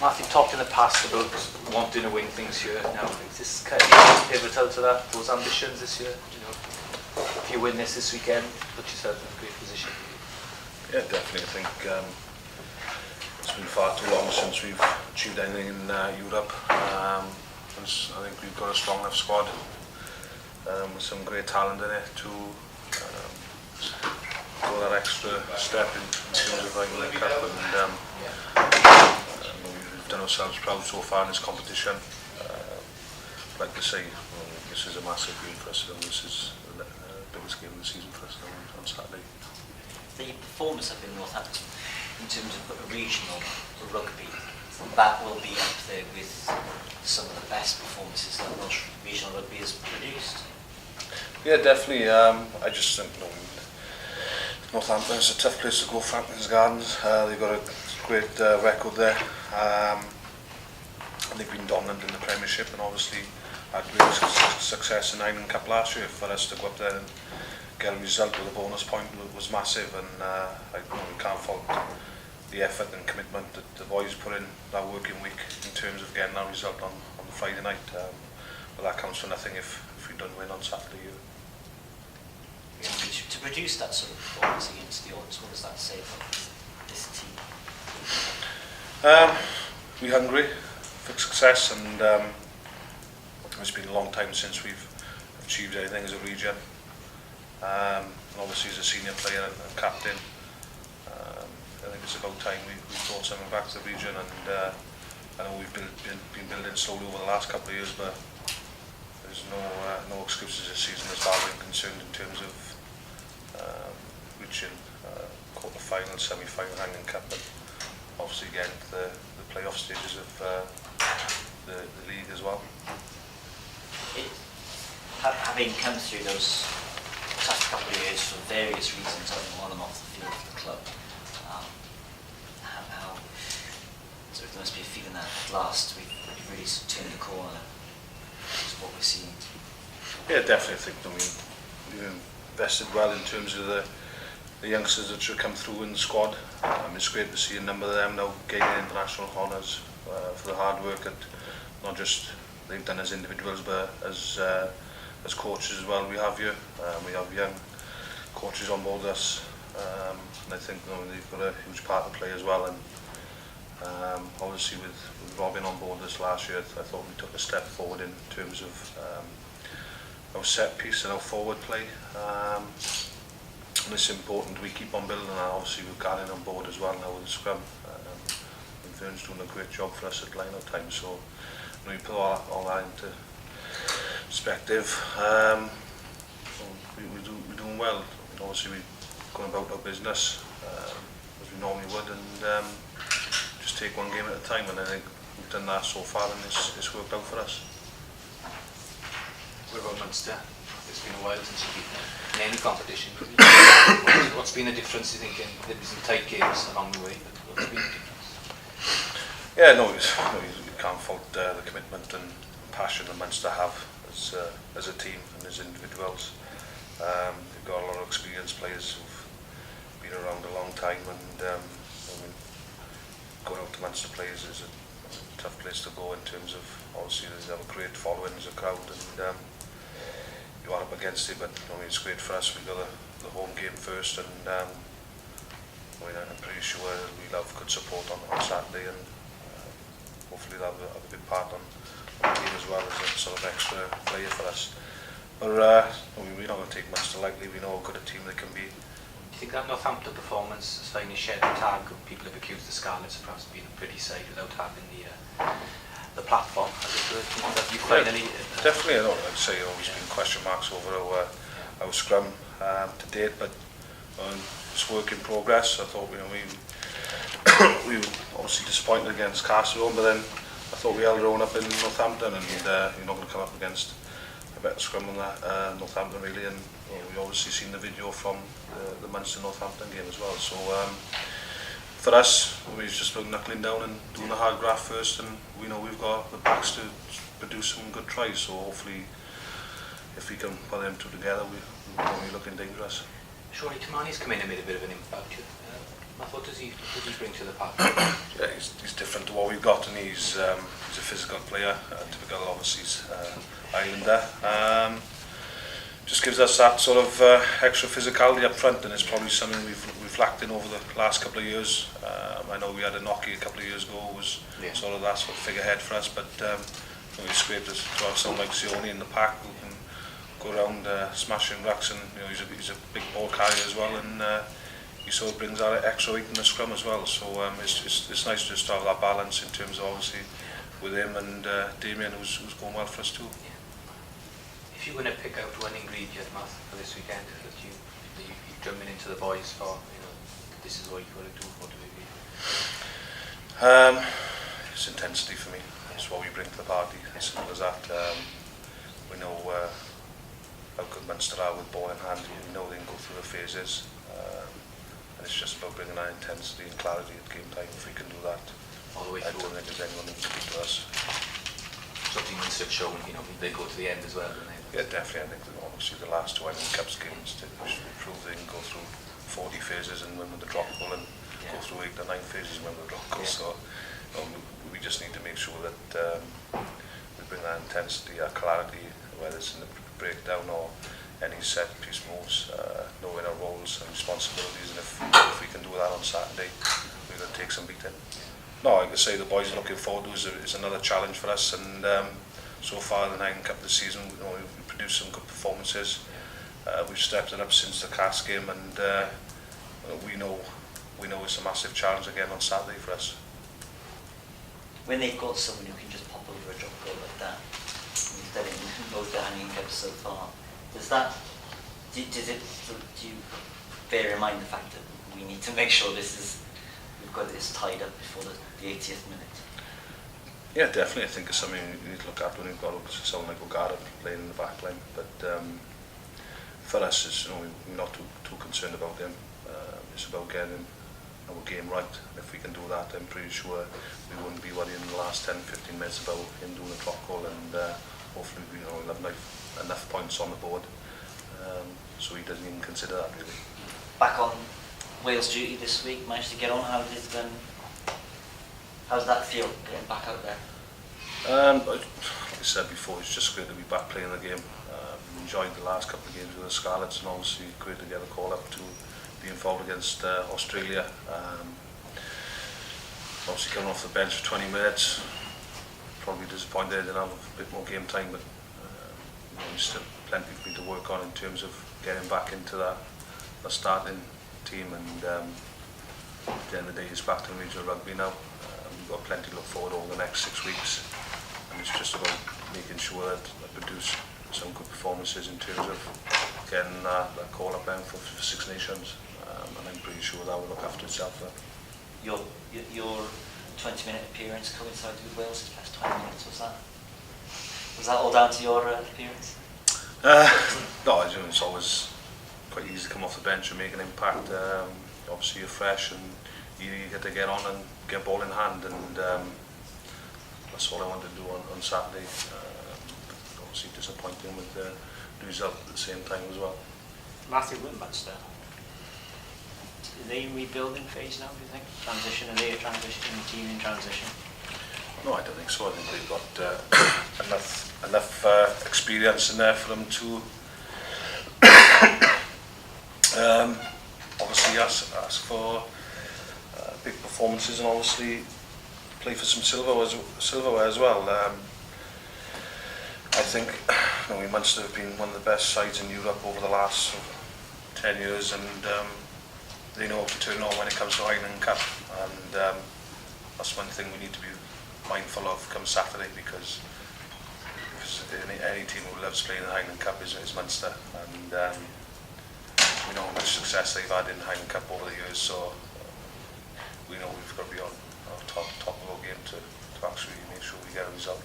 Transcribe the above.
Matthew talked in the past about wanting to win things here. Now, is this kind of pivotal to that, those ambitions this year? You know, if you win this weekend, put yourself in a great position. Yeah, definitely. I think it's been far too long since we've achieved anything in Europe. I think we've got a strong enough squad with some great talent in it to go that extra step in terms of winning the cup, and we've done ourselves proud so far in this competition. Like I say, this is a massive game for us, and this is the biggest game of the season for us on Saturday. The performance up in Northampton in terms of regional rugby, that will be up there with some of the best performances that Welsh regional rugby has produced. Yeah, definitely. I just think Northampton is a tough place to go. Franklin's Gardens, they've got a great record there. And they've been dominant in the Premiership, and obviously had great success in Ireland Cup last year. For us to go up there and get a result with a bonus point was massive, and we can't fault the effort and commitment that the boys put in that working week in terms of getting that result on the Friday night. But that counts for nothing if we don't win on Saturday. To produce that sort of performance against the odds, what does that say about this team? We're hungry for success, and it's been a long time since we've achieved anything as a region. Obviously, as a senior player and captain, I think it's about time we brought something back to the region. And I know we've been building slowly over the last couple of years, but there's no excuses this season as far as I'm concerned in terms of reaching quarter-final, semi-final, Hanging Cup, and obviously getting to the playoff stages of the league as well. Having come through those tough couple of years for various reasons on and off the field of the club, how sort of there must be a feeling that at last we've really turned the corner. Is what we're seeing. Yeah, definitely. I think we've invested well in terms of the youngsters that should come through in the squad. It's great to see a number of them now gaining international honours for the hard work that not just they've done as individuals, but as coaches as well. We have young coaches on board us, and I think they've got a huge part to play as well. And obviously with Robin on board this last year, I thought we took a step forward in terms of our set piece and our forward play. And it's important we keep on building that. Obviously we've got it on board as well now with the scrum. Vern's doing a great job for us at line-out time, so we put all that into perspective. We're doing well. Obviously we're going about our business as we normally would, and just take one game at a time, and I think we've done that so far, and it's worked out for us. What about Munster? It's been a while since you've been in any competition. What's been the difference, you think? There been some tight games along the way, but what's been the difference? Yeah, you can't fault the commitment and passion that Munster have as a team and as individuals. They've got a lot of experienced players who've been around a long time, and going out to Munster players is a tough place to go in terms of, obviously they have a great following as a crowd, and you are up against it, but it's great for us. We've got the home game first, and I'm pretty sure we'll have good support on Saturday, and hopefully that'll have a big part on the game as well as a sort of extra player for us. But we're not going to take Munster lightly. We know how good a team they can be. Do you think that Northampton performance has finally shed the tag? People have accused the Scarlets of perhaps being a pretty side without having the platform, as it were. Have you finally... Definitely, I'd say there's been question marks over our scrum to date, but it's work in progress. I thought we were obviously disappointed against Castlereagh, but then I thought we held our own up in Northampton, and you're not going to come up against a better scrum than that Northampton really, and we obviously seen the video from the Munster Northampton game as well. So for us, we're just about knuckling down and doing the hard graft first, and we know we've got the backs to produce some good tries, so hopefully if we can put them two together, we're looking dangerous. Surely Tamani's come in and made a bit of an impact. What does he bring to the party? Yeah, he's different. different to what we've got, and he's a physical player, typical obviously Islander. Just gives us that sort of extra physicality up front, and it's probably something we've lacked in over the last couple of years. I know we had a Nocky a couple of years ago, was sort of that sort of figurehead for us, but it's great to have someone like Sione in the pack who can go around smashing rucks, and he's a big ball carrier as well, and he sort of brings that extra weight in the scrum as well. So it's nice just to have that balance in terms of obviously with him and Damien, who's going well for us too. If you're going to pick out one ingredient, Matt, for this weekend that you're drumming into the boys for, this is what you've got to do, what do we do? It's intensity for me. It's what we bring to the party. As simple as that. We know how good Munster are with ball in hand. We know they can go through the phases. And it's just about bringing that intensity and clarity at game time. If we can do that, all the way I through. don't think there's anyone who can beat us. Something Munster have shown, they go to the end as well, don't they? Yeah, definitely. I think that obviously the last two Island Cups games proved they can go through 40 phases and win with the drop goal, and go through 8 or 9 phases and win with the drop goal. So we just need to make sure that we bring that intensity, that clarity, whether it's in the breakdown or any set piece moves, knowing our roles and responsibilities, and if we can do that on Saturday, we're going to take some beating. No, like I say, the boys are looking forward to is another challenge for us, and so far in the Island Cup this season, we've produced some good performances. We've stepped it up since the Cast game, and we know it's a massive challenge again on Saturday for us. When they've got someone who can just pop over a drop goal like that, we've done it in both the Hanging Cups so far. Do you bear in mind the fact that we need to make sure we've got this tied up before the 80th minute? Yeah, definitely. I think it's something you need to look at when you've got someone like O'Gara playing in the back line. But for us, we're not too concerned about him. It's about getting our game right. If we can do that, I'm pretty sure we wouldn't be worrying in the last 10-15 minutes about him doing a drop goal, and hopefully we'll have enough points on the board so he doesn't even consider that really. Back on Wales duty this week, managed to get on. How's that feel, getting back out there? Like I said before, it's just great to be back playing the game. Enjoyed the last couple of games with the Scarlets, and obviously great to get a call up to be involved against Australia. Obviously coming off the bench for 20 minutes, probably disappointed I didn't have a bit more game time, but there's still plenty for me to work on in terms of getting back into that starting team, and at the end of the day it's back to regional rugby now. We've got plenty to look forward over the next 6 weeks, and it's just about making sure that I produce some good performances in terms of getting that call up then for Six Nations, and I'm pretty sure that will look after itself there. Your 20-minute appearance coincided with Wales' first 20 minutes, was that all down to your appearance? No, it's always quite easy to come off the bench and make an impact. Obviously you're fresh and you get to get on and get ball in hand, and that's all I wanted to do on Saturday. Obviously disappointing with the result at the same time as well. Matthew, with Munster, are they in rebuilding phase now, do you think? Are they a team in transition? No, I don't think so. I think they've got enough experience in there for them to obviously ask for big performances, and obviously play for some silverware as well. I think Munster have been one of the best sides in Europe over the last 10 years, and they know how to turn on when it comes to Highland Cup, and that's one thing we need to be mindful of come Saturday, because any team who loves playing the Highland Cup is Munster, and we know how much success they've had in the Highland Cup over the years, so we know we've got to be on top of our game to actually make sure we get a result.